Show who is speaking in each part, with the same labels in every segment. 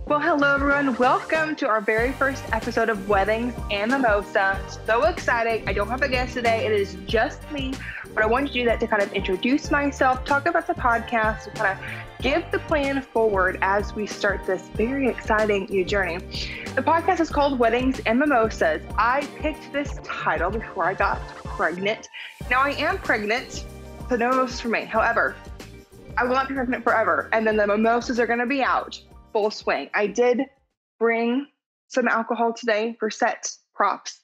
Speaker 1: Well, hello everyone. Welcome to our very first episode of Weddings and Mimosa. So exciting. I don't have a guest today. It is just me, but I wanted to do that to kind of introduce myself, talk about the podcast, and kind of give the plan forward as we start this very exciting new journey. The podcast is called Weddings and Mimosas. I picked this title before I got pregnant. Now I am pregnant, so no mimosas for me. However, I will not be pregnant forever. And then the mimosas are going to be out. Full swing. I did bring some alcohol today for set props.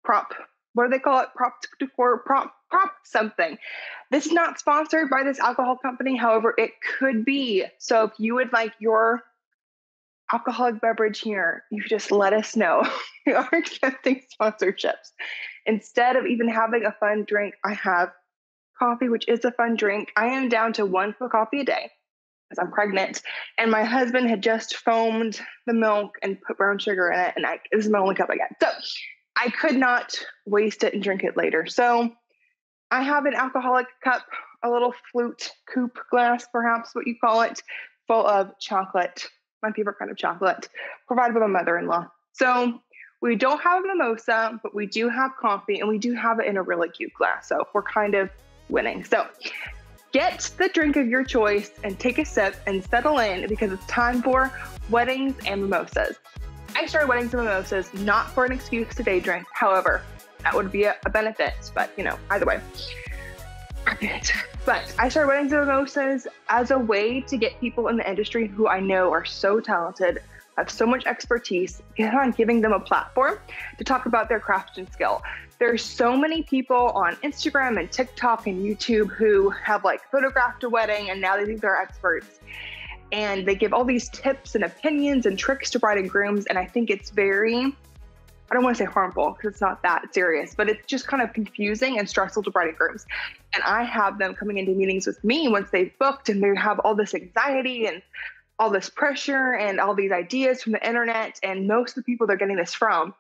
Speaker 1: What do they call it? Prop something. This is not sponsored by this alcohol company. However, it could be. So if you would like your alcoholic beverage here, you just let us know. We are accepting sponsorships. Instead of even having a fun drink, I have coffee, which is a fun drink. I am down to 1 cup of coffee a day, because I'm pregnant, and my husband had just foamed the milk and put brown sugar in it, and this is my only cup I got. So I could not waste it and drink it later. So I have an alcoholic cup, a little flute coupe glass, perhaps what you call it, full of chocolate, my favorite kind of chocolate, provided by my mother-in-law. So we don't have a mimosa, but we do have coffee, and we do have it in a really cute glass. So we're kind of winning. So get the drink of your choice and take a sip and settle in, because it's time for Weddings and Mimosas. I started Weddings and Mimosas not for an excuse to day drink. However, that would be a benefit, but either way. But I started Weddings and Mimosas as a way to get people in the industry who I know are so talented, have so much expertise, on giving them a platform to talk about their craft and skill. There's so many people on Instagram and TikTok and YouTube who have photographed a wedding and now they think they're experts. And they give all these tips and opinions and tricks to bride and grooms. And I think it's very, I don't want to say harmful because it's not that serious, but it's just kind of confusing and stressful to bride and grooms. And I have them coming into meetings with me once they've booked, and they have all this anxiety and all this pressure and all these ideas from the internet. And most of the people they're getting this from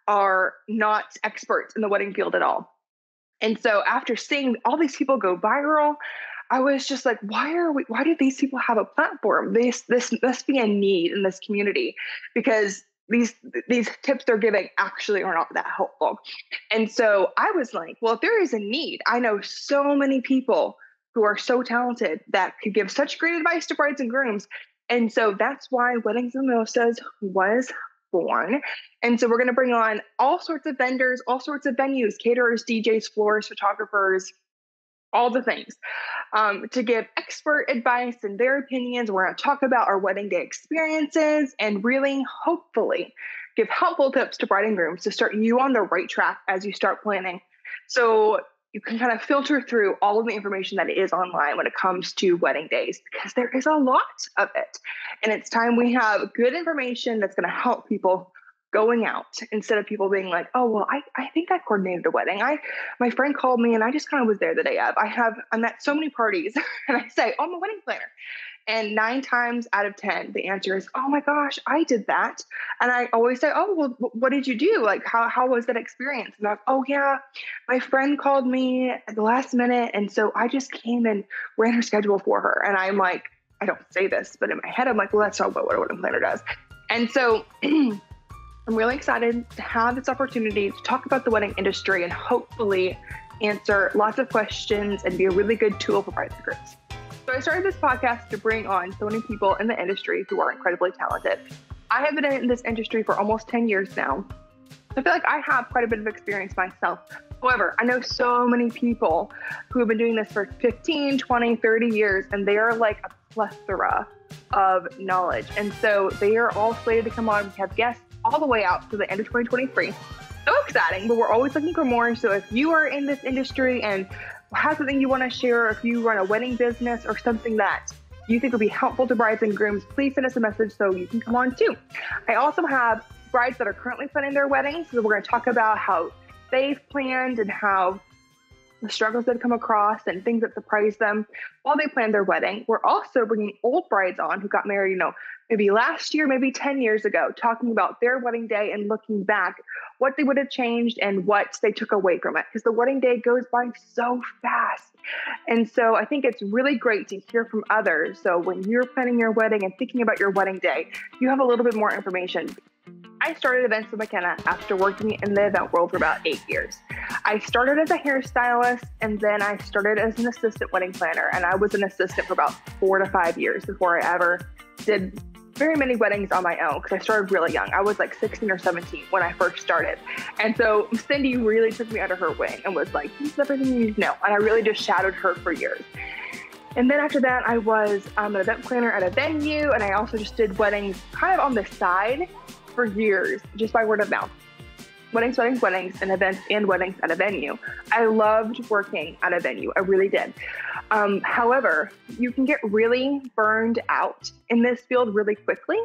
Speaker 1: are not experts in the wedding field at all. And so after seeing all these people go viral, I was just like, why do these people have a platform? This must be a need in this community, because these tips they're giving actually are not that helpful. And so I was like, well, if there is a need, I know so many people who are so talented that could give such great advice to brides and grooms. And so that's why Weddings and Mimosas was born. And so we're going to bring on all sorts of vendors, all sorts of venues, caterers, DJs, florists, photographers, all the things, to give expert advice and their opinions. We're going to talk about our wedding day experiences and really, hopefully, give helpful tips to bride and grooms to start you on the right track as you start planning. So you can kind of filter through all of the information that is online when it comes to wedding days, because there is a lot of it. And it's time we have good information that's going to help people going out, instead of people being like, oh, well, I think I coordinated a wedding. My friend called me and I just kind of was there the day of. I'm at so many parties and I say, oh, I'm a wedding planner. And 9 times out of 10, the answer is, oh my gosh, I did that. And I always say, oh, well, what did you do? How was that experience? And I'm like, oh yeah, my friend called me at the last minute. And so I just came and ran her schedule for her. And I'm like, I don't say this, but in my head, I'm like, well, that's not what a wedding planner does. And so I'm really excited to have this opportunity to talk about the wedding industry and hopefully answer lots of questions and be a really good tool for brides and grooms. So I started this podcast to bring on so many people in the industry who are incredibly talented. I have been in this industry for almost 10 years now. I feel like I have quite a bit of experience myself. However, I know so many people who have been doing this for 15, 20, 30 years, and they are like a plethora of knowledge. And so they are all slated to come on. We have guests all the way out to the end of 2023. So exciting, but we're always looking for more. So if you are in this industry and have something you want to share, if you run a wedding business or something that you think would be helpful to brides and grooms, please send us a message so you can come on too. I also have brides that are currently planning their weddings. So we're going to talk about how they've planned and how the struggles they've come across and things that surprised them while they planned their wedding. We're also bringing old brides on who got married, maybe last year, maybe 10 years ago, talking about their wedding day and looking back, what they would have changed and what they took away from it. Because the wedding day goes by so fast. And so I think it's really great to hear from others. So when you're planning your wedding and thinking about your wedding day, you have a little bit more information. I started events with McKenna after working in the event world for about 8 years. I started as a hairstylist, and then I started as an assistant wedding planner. And I was an assistant for about 4 to 5 years before I ever did very many weddings on my own, because I started really young. I was like 16 or 17 when I first started. And so Cindy really took me under her wing and was like, this is everything you need to know. And I really just shadowed her for years. And then after that, I was an event planner at a venue, and I also just did weddings kind of on the side for years, just by word of mouth. Weddings, and events and weddings at a venue. I loved working at a venue. I really did. However, you can get really burned out in this field really quickly.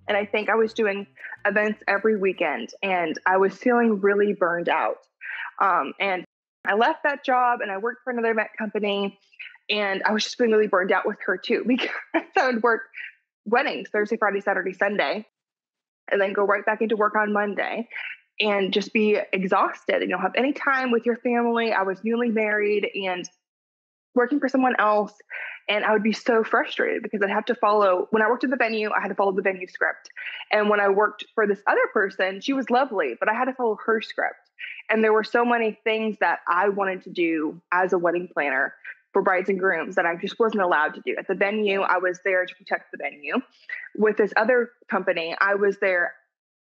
Speaker 1: And I think I was doing events every weekend, and I was feeling really burned out. And I left that job and I worked for another event company, and I was just feeling really burned out with her too, because I would work weddings Thursday, Friday, Saturday, Sunday, and then go right back into work on Monday and just be exhausted and you don't have any time with your family. I was newly married and working for someone else, and I would be so frustrated because I'd have to follow, when I worked at the venue, I had to follow the venue script. And when I worked for this other person, she was lovely, but I had to follow her script. And there were so many things that I wanted to do as a wedding planner for brides and grooms that I just wasn't allowed to do. At the venue, I was there to protect the venue. With this other company, I was there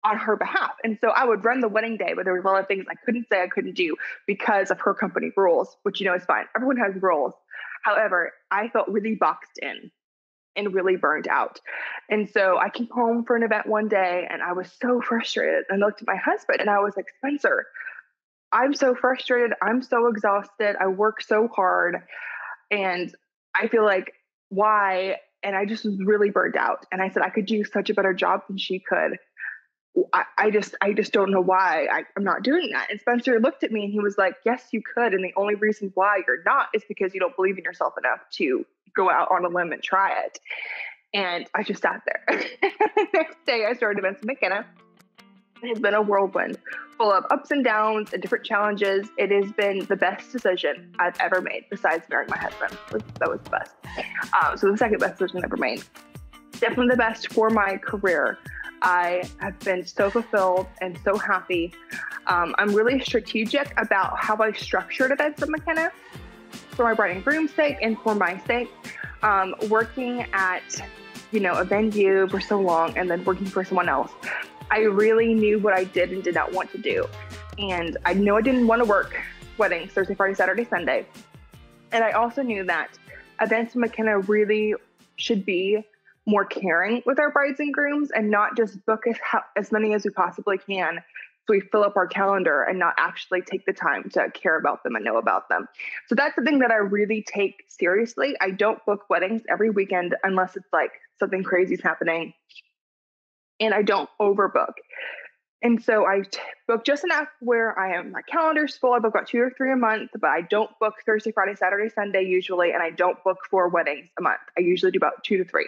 Speaker 1: on her behalf. And so I would run the wedding day, but there was a lot of things I couldn't say, I couldn't do because of her company rules, which, is fine. Everyone has rules. However, I felt really boxed in and really burned out. And so I came home for an event one day and I was so frustrated. And I looked at my husband and I was like, Spencer, I'm so frustrated. I'm so exhausted. I work so hard and I feel like, why? And I just was really burned out. And I said, I could do such a better job than she could. I just don't know why I'm not doing that. And Spencer looked at me and he was like, yes, you could. And the only reason why you're not is because you don't believe in yourself enough to go out on a limb and try it. And I just sat there. The next day I started events with McKenna. It has been a whirlwind full of ups and downs and different challenges. It has been the best decision I've ever made besides marrying my husband. That was the best. So the second best decision I've ever made. Definitely the best for my career. I have been so fulfilled and so happy. I'm really strategic about how I structured events at McKenna for my bride and groom's sake and for my sake. Working at, a venue for so long and then working for someone else, I really knew what I did and did not want to do. And I know I didn't want to work weddings Thursday, Friday, Saturday, Sunday. And I also knew that events at McKenna really should be more caring with our brides and grooms and not just book as many as we possibly can so we fill up our calendar and not actually take the time to care about them and know about them. So that's the thing that I really take seriously. I don't book weddings every weekend unless it's like something crazy is happening, and I don't overbook. And so I book just enough where my calendar's full. I book about 2 or 3 a month, but I don't book Thursday, Friday, Saturday, Sunday usually, and I don't book 4 weddings a month. I usually do about 2 to 3.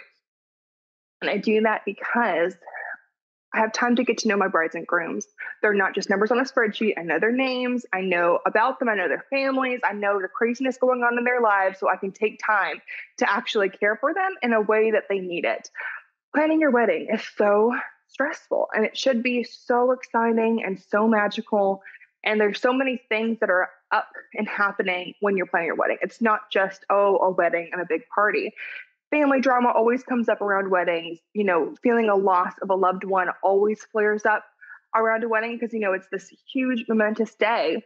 Speaker 1: And I do that because I have time to get to know my brides and grooms. They're not just numbers on a spreadsheet. I know their names. I know about them. I know their families. I know the craziness going on in their lives, so I can take time to actually care for them in a way that they need it. Planning your wedding is so stressful, and it should be so exciting and so magical. And there's so many things that are up and happening when you're planning your wedding. It's not just, a wedding and a big party. Family drama always comes up around weddings. Feeling a loss of a loved one always flares up around a wedding because, it's this huge momentous day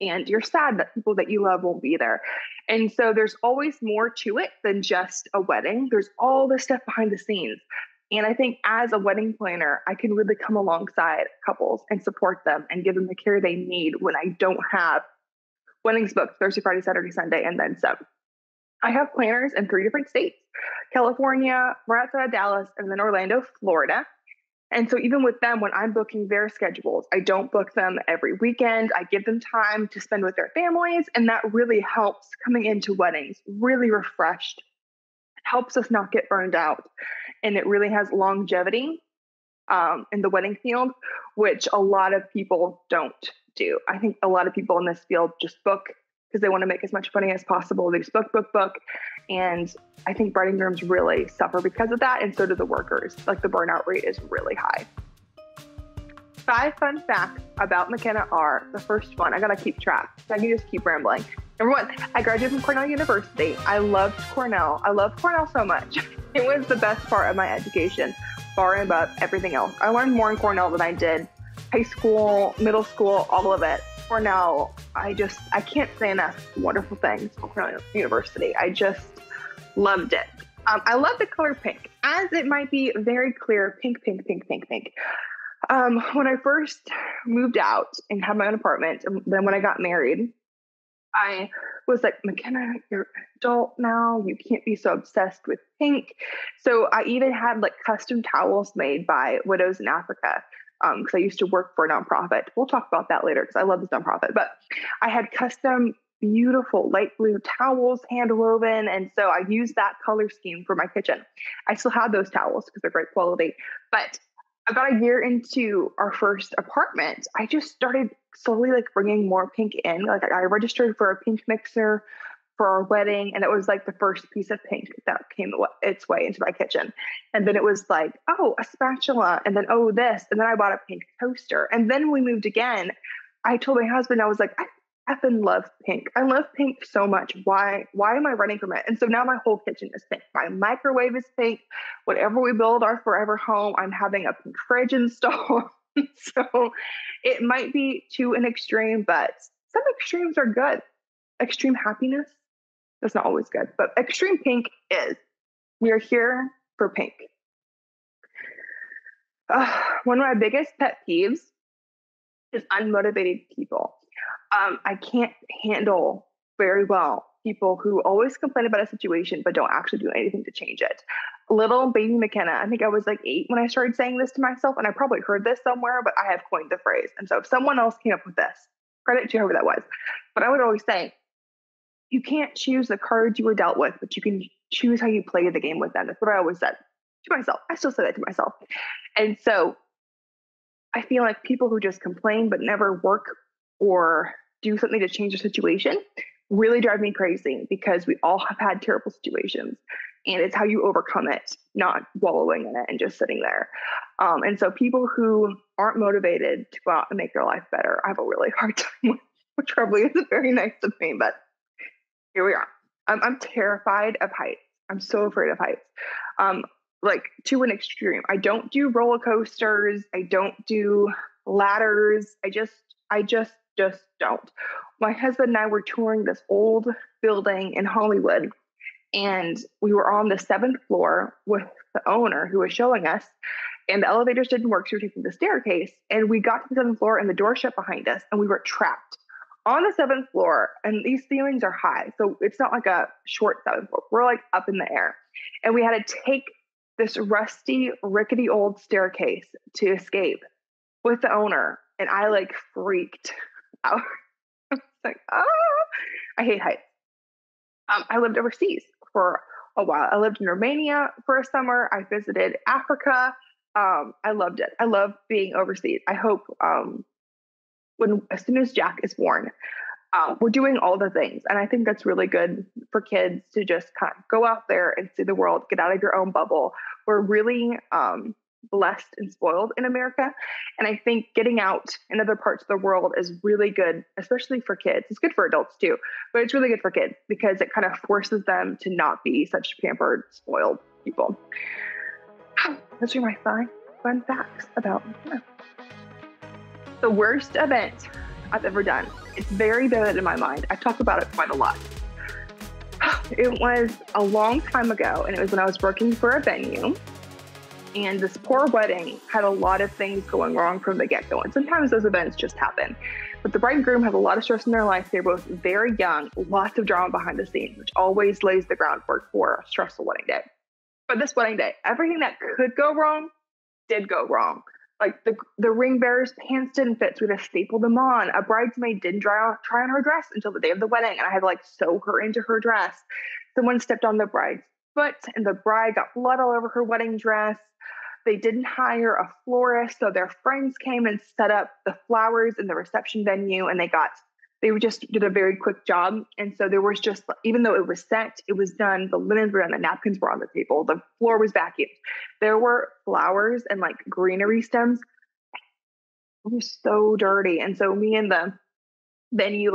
Speaker 1: and you're sad that people that you love won't be there. And so there's always more to it than just a wedding. There's all this stuff behind the scenes. And I think as a wedding planner, I can really come alongside couples and support them and give them the care they need when I don't have weddings booked Thursday, Friday, Saturday, Sunday, and then some. I have planners in 3 different states, California, right outside of Dallas, and then Orlando, Florida. And so even with them, when I'm booking their schedules, I don't book them every weekend. I give them time to spend with their families. And that really helps coming into weddings, really refreshed. It helps us not get burned out. and it really has longevity in the wedding field, which a lot of people don't do. I think a lot of people in this field just book because they want to make as much money as possible. They just book. And I think bride and grooms really suffer because of that. And so do the workers. Like the burnout rate is really high. 5 fun facts about McKenna are, the first one, I gotta keep track. So I can just keep rambling. Number 1, I graduated from Cornell University. I loved Cornell. I love Cornell so much. It was the best part of my education, far and above everything else. I learned more in Cornell than I did high school, middle school, all of it. Cornell, I can't say enough wonderful things for Cornell University. I just loved it. I love the color pink, as it might be very clear, pink. When I first moved out and had my own apartment, and then when I got married, I was like, McKenna, you're an adult now. You can't be so obsessed with pink. So I even had like custom towels made by widows in Africa because I used to work for a nonprofit. We'll talk about that later because I love this nonprofit. But I had custom, beautiful light blue towels, hand woven. And so I used that color scheme for my kitchen. I still have those towels because they're great quality. But about a year into our first apartment, I just started slowly like bringing more pink in. Like I registered for a pink mixer for our wedding, and it was like the first piece of pink that came its way into my kitchen. And then it was like, oh, a spatula, and then oh, this, and then I bought a pink toaster. And then when we moved again, I told my husband, I was like, I effing love pink. I love pink so much. Why am I running from it? And so now my whole kitchen is pink. My microwave is pink. Whatever we build our forever home, I'm having a pink fridge installed. So it might be to an extreme, but some extremes are good. Extreme happiness is not always good, but extreme pink is. We are here for pink. One of my biggest pet peeves is unmotivated people. I can't handle very well people who always complain about a situation but don't actually do anything to change it. Little baby McKenna, I think I was like 8 when I started saying this to myself, and I probably heard this somewhere, but I have coined the phrase. And so if someone else came up with this, credit to whoever that was. But I would always say, you can't choose the cards you were dealt with, but you can choose how you play the game with them. That's what I always said to myself. I still say that to myself. And so I feel like people who just complain but never work or do something to change the situation really drive me crazy, because we all have had terrible situations, and it's how you overcome it, not wallowing in it and just sitting there. And so people who aren't motivated to go out and make their life better, I have a really hard time with, which probably isn't very nice of me, but here we are. I'm terrified of heights. I'm so afraid of heights. Like to an extreme. I don't do roller coasters. I don't do ladders. I just don't. My husband and I were touring this old building in Hollywood, and we were on the 7th floor with the owner who was showing us, and the elevators didn't work, so we were taking the staircase, and we got to the 7th floor and the door shut behind us, and we were trapped on the 7th floor, and these ceilings are high, so it's not like a short 7th floor. We're like up in the air, and we had to take this rusty, rickety old staircase to escape with the owner, and I like freaked out. I was like, I hate heights. I lived overseas for a while. I lived in Romania for a summer. I visited Africa. I loved it. I love being overseas. I hope as soon as Jack is born, we're doing all the things. And I think that's really good for kids to just kind of go out there and see the world, get out of your own bubble. We're really blessed and spoiled in America. And I think getting out in other parts of the world is really good, especially for kids. It's good for adults too, but it's really good for kids because it kind of forces them to not be such pampered, spoiled people. Those are my 5 fun facts about the worst event I've ever done. It's very vivid in my mind. I talk about it quite a lot. It was a long time ago, and it was when I was working for a venue. And this poor wedding had a lot of things going wrong from the get-go. And sometimes those events just happen. But the bride and groom have a lot of stress in their life. They're both very young, lots of drama behind the scenes, which always lays the groundwork for a stressful wedding day. But this wedding day, everything that could go wrong did go wrong. Like the ring bearer's pants didn't fit, so we had to staple them on. A bridesmaid didn't try on her dress until the day of the wedding, and I had to like sew her into her dress. Someone stepped on the bride's foot, and the bride got blood all over her wedding dress. They didn't hire a florist, so their friends came and set up the flowers in the reception venue, and they just did a very quick job. And so there was just, even though it was set, it was done, the linens were done, the napkins were on the table, the floor was vacuumed. There were flowers and like greenery stems. It was so dirty. And so me and the venue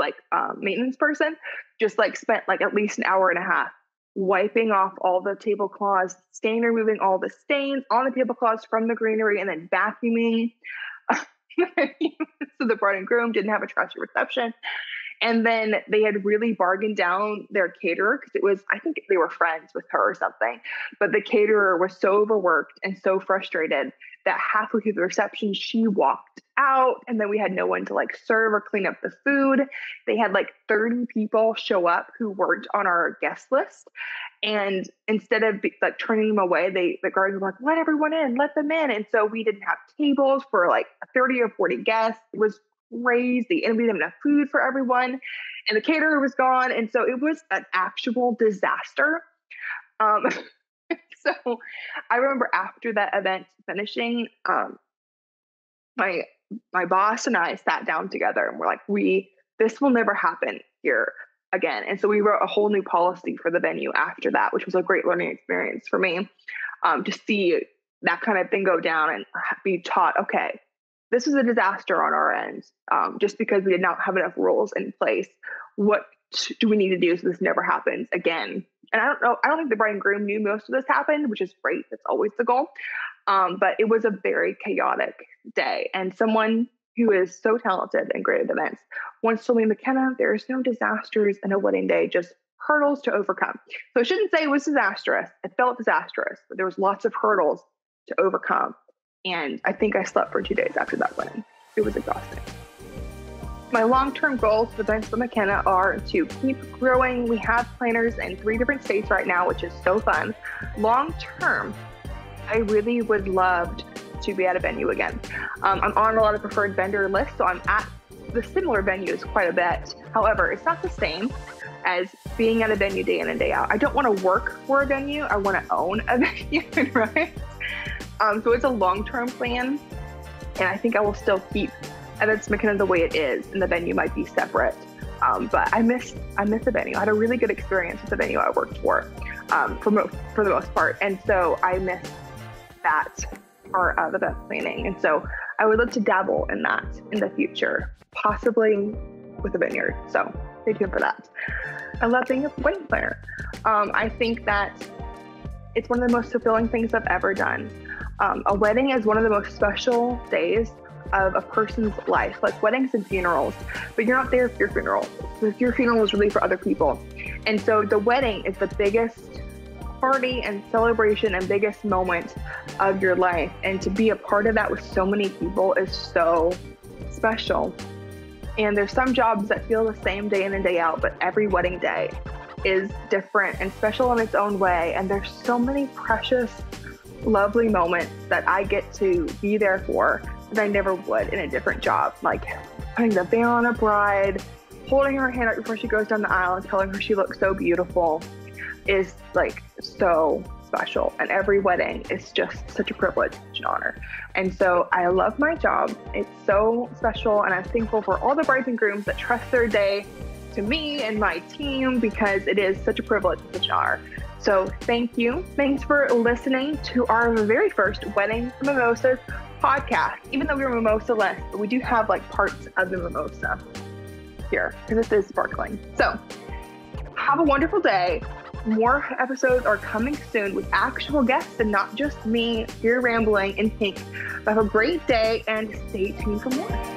Speaker 1: maintenance person just like spent like at least an hour and a half wiping off all the tablecloths, removing all the stains on the tablecloths from the greenery, and then vacuuming. So the bride and groom didn't have a trashy reception. And then they had really bargained down their caterer because I think they were friends with her or something. But the caterer was so overworked and so frustrated that halfway through the reception, she walked out, and then we had no one to like serve or clean up the food. They had like 30 people show up who weren't on our guest list. And instead of like turning them away, the guards were like, let everyone in, let them in. And so we didn't have tables for like 30 or 40 guests. It was crazy. And we didn't have enough food for everyone. And the caterer was gone. And so it was an actual disaster. So I remember after that event finishing, my boss and I sat down together and we're like, this will never happen here again. And so we wrote a whole new policy for the venue after that, which was a great learning experience for me, to see that kind of thing go down and be taught, okay, this was a disaster on our end. Just because we did not have enough rules in place, what do we need to do so this never happens again? And I don't think the bride and groom knew most of this happened, which is great. That's always the goal. But it was a very chaotic day. And someone who is so talented and great at events once told me, McKenna, there's no disasters in a wedding day, just hurdles to overcome. So I shouldn't say it was disastrous. It felt disastrous, but there was lots of hurdles to overcome. And I think I slept for 2 days after that wedding. It was exhausting. My long-term goals for events for McKenna are to keep growing. We have planners in 3 different states right now, which is so fun. Long-term, I really would love to be at a venue again. I'm on a lot of preferred vendor lists, so I'm at the similar venues quite a bit. However, it's not the same as being at a venue day in and day out. I don't want to work for a venue. I want to own a venue, right? So it's a long-term plan, and I think I will still keep Events McKenna the way it is, and the venue might be separate. But I miss the venue. I had a really good experience with the venue I worked for the most part, and so I miss that part of event planning. And so I would love to dabble in that in the future, possibly with a vineyard. So stay tuned for that. I love being a wedding planner. I think that it's one of the most fulfilling things I've ever done. A wedding is one of the most special days of a person's life, like weddings and funerals, but you're not there for your funeral. Your funeral is really for other people. And so the wedding is the biggest party and celebration and biggest moment of your life. And to be a part of that with so many people is so special. And there's some jobs that feel the same day in and day out, but every wedding day is different and special in its own way. And there's so many precious, lovely moments that I get to be there for that I never would in a different job, like putting the veil on a bride, holding her hand up before she goes down the aisle and telling her she looks so beautiful is like so special. And every wedding is just such a privilege, such an honor. And so I love my job. It's so special. And I'm thankful for all the brides and grooms that trust their day to me and my team, because it is such a privilege and such an honor. So thank you. Thanks for listening to our very first Wedding Mimosas podcast. Even though we're mimosa-less, but we do have like parts of the mimosa here because this is sparkling. So have a wonderful day. More episodes are coming soon with actual guests and not just me here rambling in pink. Have a great day and stay tuned for more.